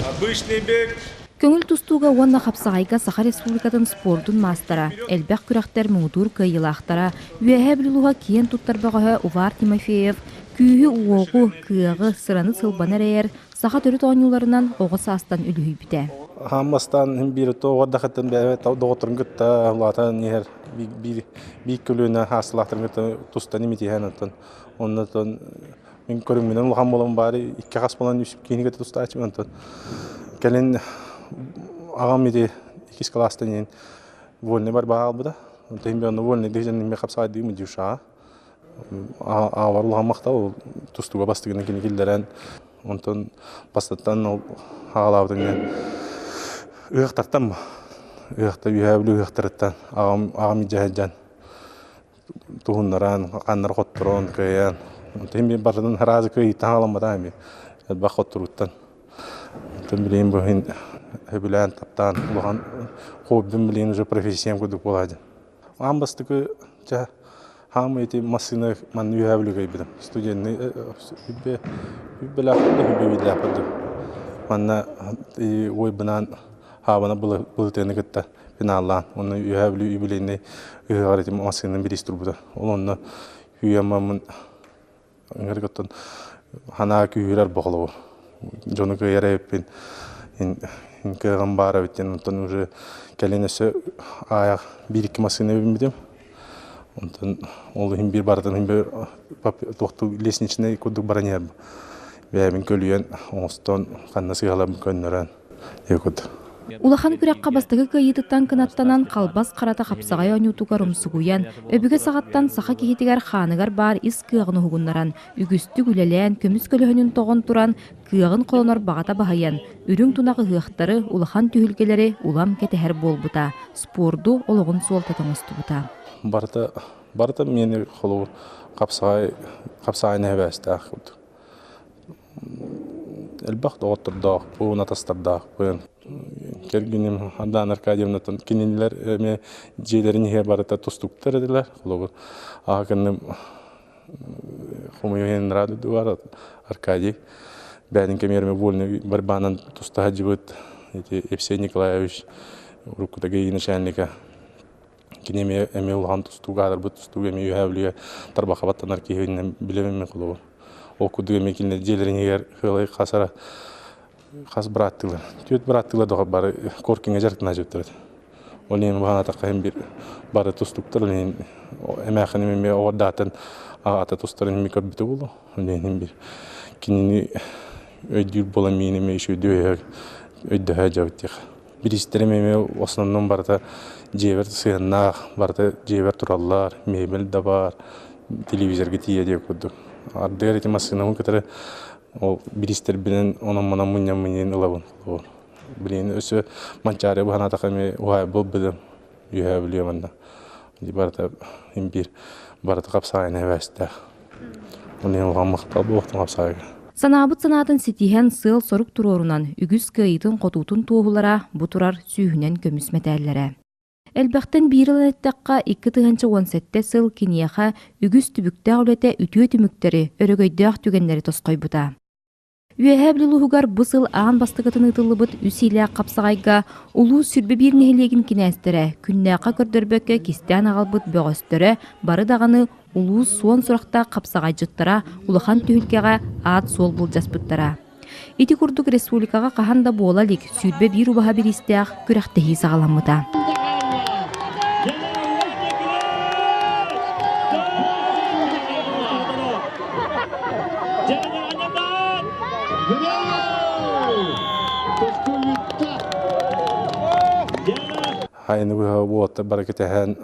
Обычный бег. Көңіл тұстуға онна қапсағайға Саха Республикатын спордун мастара, әлбәқ күрәқтер мұңдур көйілақтара, үйәхә білуға киен тұттарбағыға Увар Тимофеев, күйі уоғу, күйіғы, сыраны сылбанар әйер, Саха түрі тоғыныларынан оғысы астан үлігі біте. Хаммастан бир тоғырда қаттан бәйбе доғытырын күтті, ұлата нехер бейк көлуіне асылақтырын күтті тұстан еметейін аттан. Оннан мен көріңменен ұлған болам бары, икі қас болан үсіп кейіні күтті тұста açым аттан. Кәлін ағам еді екіз кластан ең вольный бар бағал бұда. Тәйін бе вольный дейжен неме қапсағай деймі деушаға. Ағар ұлған мақта ол тұстуға бастығынан кені келдерен. Онтан бастаттан ағалабдың ұйықтартан ба? Ұйықта үйәбілі ұйықтарыттан. Ағам ежәйджан. Тұғынларан, қандар қоттырын, көйен. Тәйін бе бардан разы көй таңаламадан бе. Әлбақ қоттыруттан. Тәйін білейін бұғын өбілән таптан. Бұған қобдың білейін уже профессиям көдік болады. Ағам бастығы Хамы эти машины ман үйәбілі көйбедім. Студентный үббеләқпеді, үббевеләқпеді. Манна ойбынан хабана бұлытені күтті пеналлан. Оны үйәбілі үбілейіне үйәғар еті машинын бірістір бұды. Ол оны үйәмамын үңір күттін хана күйірер бұғылы бұл. Жоны көйер әйіппен күйіған бары өттен. Онтан уже кәленесі аяқ бір-екі машина өбімедім. Онтан ол бір бардан бір тоқты лесничный көдік баран ербі. Бәйбін көлуен оңыстан қанна сығалап көннерен екуді. Улахан күрәкқа бастығы көйетіттан кынаттанан қалбас қарата қапсағай ойнутуға рұмсығуян, өбігі сағаттан сақа кехетігер қанығар бар ис күйіғыны хугуннаран, үгісті күлелән, көміс көліхінін тоғын туран, күйіғын қолонар бағата бағаян, үрің тунағы ғықтары улахан түйілгелері улам кетехер болбыта, спорду олығын суалтатыңысты бұта. Барта мені қолу қапсағай нәбәсті ақылды. Әлбақты отырдақ, бұғын атастардақ, бұғын. Кергенім Андан Аркадьевнатын кенелер жейлерін егер барыта тұстуқтар еділер. Ағыным Хумайын Раду бар Аркадий. Бәдін кемеріме вольный барбанан тұстаға жібіт. Евсей Николаевич Рукутаға начальника. Кенеме әме ұлған тұстуғадар бұт тұстуға әме үйәвіліге тарбақабаттанар кейгенінен білемеме құлығы. Ол күдіге мекенде жейлерін егер қылай қасара қас браттылар. Түйет браттылар доға бары коркинге жарқына жөттірді. Ол нені бағана таққайын бір бары тұстуқтыр. Әмәқін еме оғырдатын ағата тұстарын еме көрбіті болу. Ол нені бір кенені өйдір болан мейін еме үші өйді жауыттық. Бірістер еме основном барда жевер сығыннақ, барда жевер тұралар, мебел да бар, телевизорға тие деп көдді. Ардығар еті масығынағын көтірі ол бірістер білін оның мұнен ұлабын. Білін өсі манчары бұғана тақаме ұғай бұл білім үйәй білі өмінді. Барда бір барда қапсағайын әвәсті. Оның ұлған мұқтал бұл оқтың қапсағайға. Санабыт санатын сетиген сыл сорук турорунан үгіз кайытын қотутын туғылара бұтурар сүйінен көміс мәтәллері. Әлбәқтен бірілін әттіққа 2-17 сыл кенияға үгіз түбікті әулеті үтіе түміктері өрігөйдіғ түгенлері тосқой бұта. Үйәхә білілуғығар бұсыл ағын бастығытын ұтылыбыт үсейлі қапсағайға ұлу сүрбі бір нехелеген кенәстері күннәқа көрдірбөкке кестен ағалбыт бөғістері бары дағаны ұлу суан сұрақта қапсағай жыттара ұлыхан түйілкеға ат сол бұл жаспыттара. Ити күрдік республикаға қағанда болалік сүрбі бір ұбаға бір істеғ күрәқтіғі сағаламыда. Хайны бұғатты баракетәхән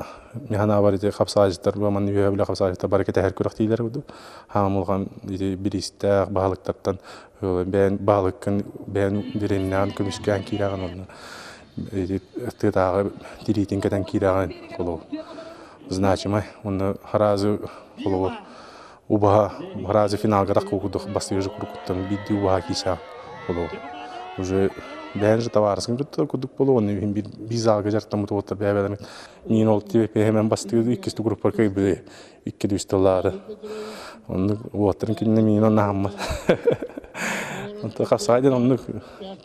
механа бар ете қапсағажыттар, бұғаман үйәбілі қапсағажыттар баракетәхәр көріқтейлер бұды. Хам олған бірістәқ бағалықтардан бағалыққын бән дереннен көмішкен кейраған олына. Тұтағы диретін кәтен кейраған қолу. Значимай, оны харазы қолу. Убаға харазы финалға раққы құдық басты өжі құрқыттың бидді убаға кейса қолу. Уже бәнжі таварысын күдік болу, оны біз алғы жартан мұты отыр бәбәлі. Мен ол тепе hemen бастығы ikisi группар көй біле, 200 доллары. Оны отырын келіне мен оны нағымыз. Онта капсагайдан онны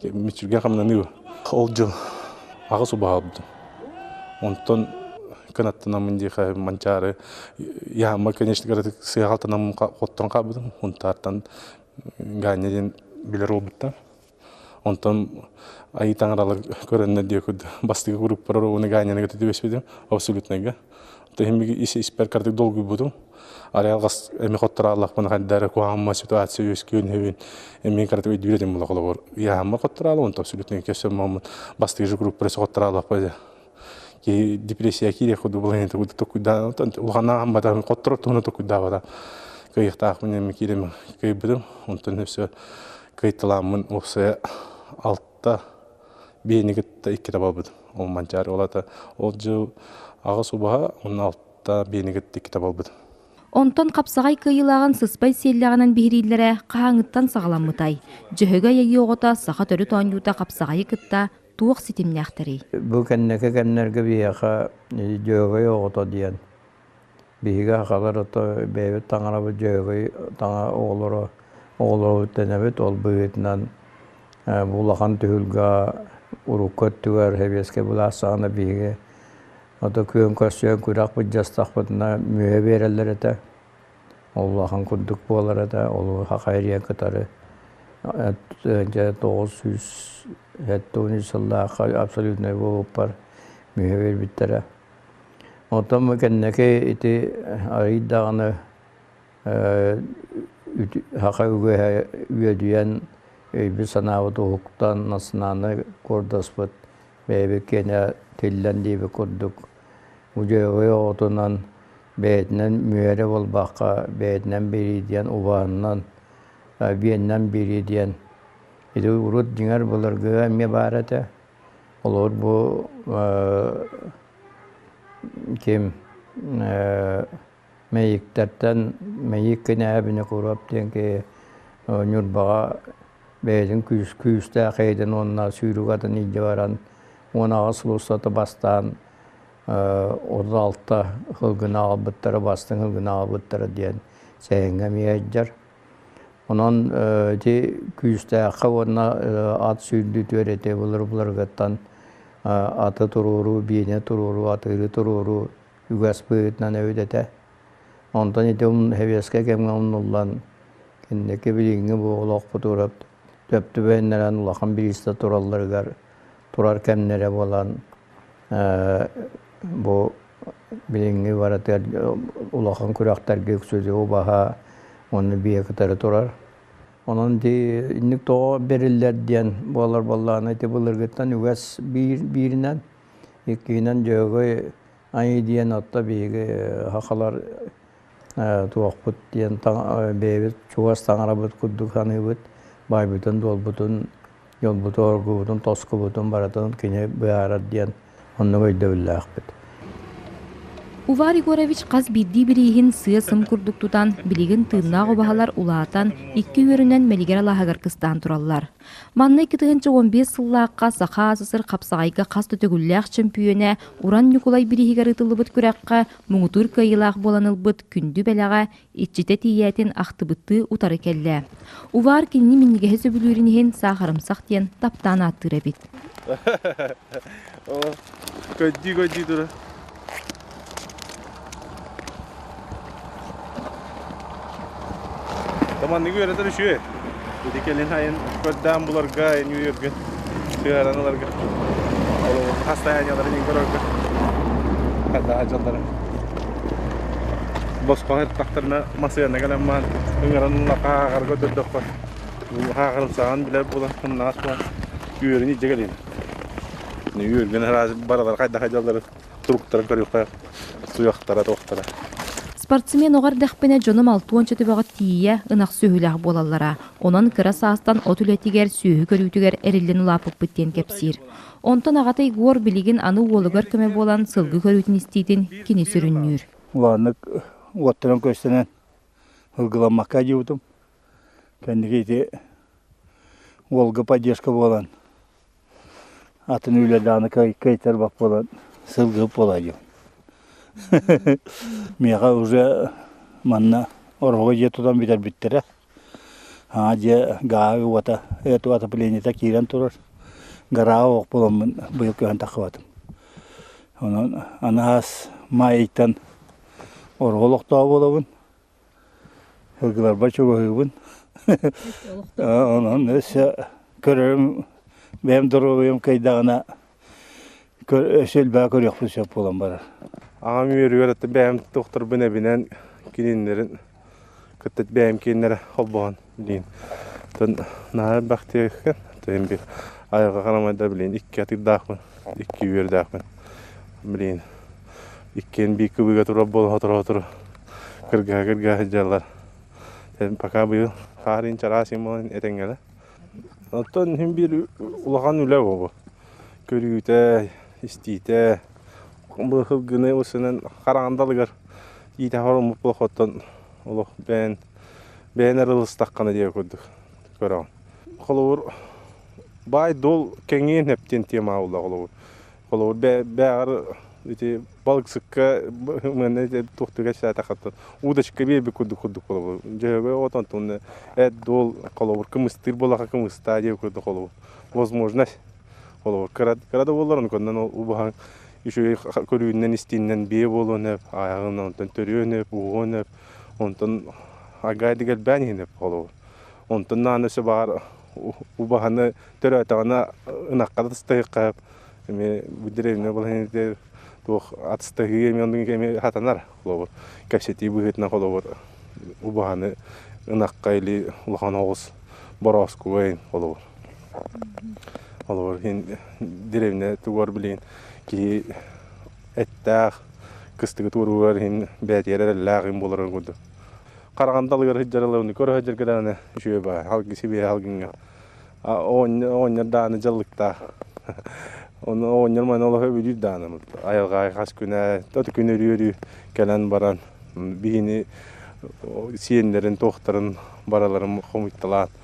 мичүрген хамнаны ол жыл ага субаал бу. Онтон канаттанамын дихай манчары яма конечно говорит сыгалтанам коттон кабыды. Онтартан ганеден билер олбутта. Онтон ай таңралар көрөннө декуд бастыгы группалар уны ганене көтөбөсүдү абсолютныга. Тохимги испер картык долгу буду. Аралгас эми коттора Аллах бана хаддара куамма ситуация өскөн хевин эми картык өйдүрөдүм булагылар. Яма коттора алып онто абсолютно кесем мам бастыгы группалар коттора Аллах бада. Ки депрессия кире худу булайнты буду токуда улгана амбада коттора тону токуда бада. Кыйыктак менен кирем кыйбыдым. Онтон все кыйтыламын осы алтта бейнигетте икки табалбыд. Ол манчары олата ол жыл ага субаха он алтта бейнигетте икки табалбыд. Онтон капсагай кыйылаган сыспай селляганан бихирилere кааңыттан сагаламмытай. Жөһөгө яги огота саха төрү тооньюта капсагайы кытта туох ситимнäхтери. Бу кеннеке кеннерге бияха жөһөгө огото диен. Биһиге халар ото бэбит таңарабы жөһөгө таңа оолоро тенебит ол быытынан булахан түһүлга уруккот түгөр хебеске буласаана биһиге ото күн көсөөн күрак быжастахпытына мүө берелер эте. Оллахан курдук болар эте, ол хакайрия кытары 970 жыллаха абсолютно болуп мүө бербиттере. Отон мекеннеке ити арыйдаганы хакайга үйөдүен өйбү санабыт ухуктан насынаны кордаспыт бэбекене тиллен дейбі курдук. Үжөйгөй отунан бээтинен мүөре болбаққа бээтинен беридиен убаанынан биеннен беридиен. Ити урут диңер булыргыга эмме барате. Олор бу ким мейиктерден мейик кенәбине курап денке нюрбага бээтин күйүстэ кайден онна сүйрүгатын иде баран ona asılostata bastan orda hılgına albıttara bastın hılgına albıttara diyen seyenge miyajjar. Onun küyüste ona at sürdü törete bulur gıttan atı tururu, biyene tururu, atırı tururu ügas bıyıtnan öydete. Ondan edim heveske kemge onullan kendeki bilingi bu olaq buturap töptü beyneren ulaqan biriste turallargar turar kemnere bolan bu bilingi varatır ulaqan kuraktar gök sözü o baha onu bir kıtarı turar. Onun di innik toğa beriller diyen bolar bollağına eti bulur gıttan üges birinden ikkinden jögöy ayı diyen atta bir hakalar tuğakput diyen beybit çuğas tangarabıt kudduk hanıbıt baybıtın dolbutun yol butu orgu butun tosku butun baratın kine bıyarat diyen onu öydövülle akbet. Uvar Igorovich qaz biddi birihin sыя sım kurduk tutan biligin tığnağı bahalar ulaatan ikki yörünen meliger alahagar kıstan turallar. Manna 2015 yıllaqqa saqa asısır kapsağayga qaz tötөгүлләх çempiyone Uran Nikolay birihigar ıtılыбıt kürekqa muğutur kayılaq bolanılbıt kündü belaga iççite tiyetin axtıbıttı utarı kelle. Uvar kinni minnigehe söbülürinihin sağarımsaq diyen taptan attır ebit. Göddi dura. Tamam ne göre de şu. Dedi ki hayın koddan bularga New York'a çıkaranlarga. O hastanelerden indirorga. Hatta ajanlara. Boskon taktarına masaya ne gelen man ingaranla qargo döddük. Bu haqarın sağan bile bulan naspa yürüni jegelin. New York'un herhalde baralar qayda hajalları turuktar görüyor. Suyaqtara toqtara. Sportsmen oğar däkpene jonum 6 töbögöt tiýe ynaq söhülэх bolallara. Onan kıra saastan ot ületiger söhü körütüger erillen ulapıp bitten kepsir. Ondan agatay gor biligin anı uolugar köme bolan sılgı körütün istidin kini sürünnür. Ulanık otturan köstenen hılgılanmakka jewdum. Kendiki olga поддержка bolan. Atın üledanı kaytar bak bolan sılgı bolajy. Мега уже манна орого жетудан битер биттер. Же гағы ота, эту отоплениета кирен турар. Гара оқ боламын бұйыл күйен тақыватым. Онан анаас майыттан орғылықтау болабын. Хылғылар бачуға хылбын. Онан өсі көрерім бәм дұрғым кайдағына өсел бә көрек бұсып болам барар. Ағам үйері өретті бәм тоқтыр біне-бінен келіндерін күттет бәм келіндері қолбаған білейін. Тон нағыр бақты екен, тойын бір айға қарамайда білейін, 2 атыр дақпын, 2 үйер дақпын білейін. 2-ен бейкі бұйға тұрап бол отыр, кірға жалар. Пақа бұйыл қарин чарасың болын етенгелі. Оттан бір ұлаған үлі бұл. Көрігіті, істейті, бұл ғыны ұсынан қарағандалығыр. Ейті ғарым бұл қоттан ұлық бән әрілістаққаны деу көрдік. Көріған. Қолуыр бай дол кәңен әптен тема ұлы қолуыр. Қолуыр бәғір балык сыққа мәне тоқтыға шәті қаттан. Удачқа бейбі көрдік қолуыр. Жөгі отан тұнны әд дол қолуыр. Кымыстыр болаға кымыста деу көрдік қолуыр. Возможность қолуыр. Қырады боларын көрден ұлбаған еще көрігінен істейінен бей болуынып, аяғынан онтан төріөніп, уғынып, онтан агайдығал бән еніп қолуыр. Онтан нанысы бар ұлбағаны төрі атағына ұнаққады тұстығы қап. Бүдіревіне болғанедер атыстығы емеондың кеме хатанар қолуыр. Кәпсеті бұғытына қолуыр. Ұлбағаны ұнаққа елі ұлған оғыз барас көйін қолуыр. Қолуыр, деревіне тұғар білейін. Ки әттәқ кыстығы тұруғар бәтері ләғын боларын көді. Қарағандалығыр хыджарылығыны көрі хыджарғаданы үші бай, халқы себе халқыңа. Оңнер даны жалықта. Оңнер ман олығы өйді даны. Айылға қас күні, төті күні өрі кәлән баран. Бейіні сиендерін, тоқтарын, бараларын қомытталан.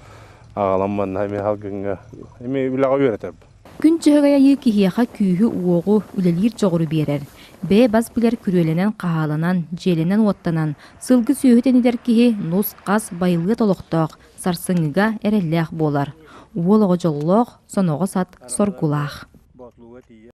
Ағаламан әме халқыңа. Әме үліға өретіп. Күн чыгая кихияха күйі уоғу үлелер жоғыры берер. Бе бас білер күрелінен қағаланан, желінен оттанан, сылғы сүйетенедер кихи нос қас байылғы толықтақ, сарсыңыға әрелләқ болар. Уолығы жоллақ, соноғы сат соргулақ.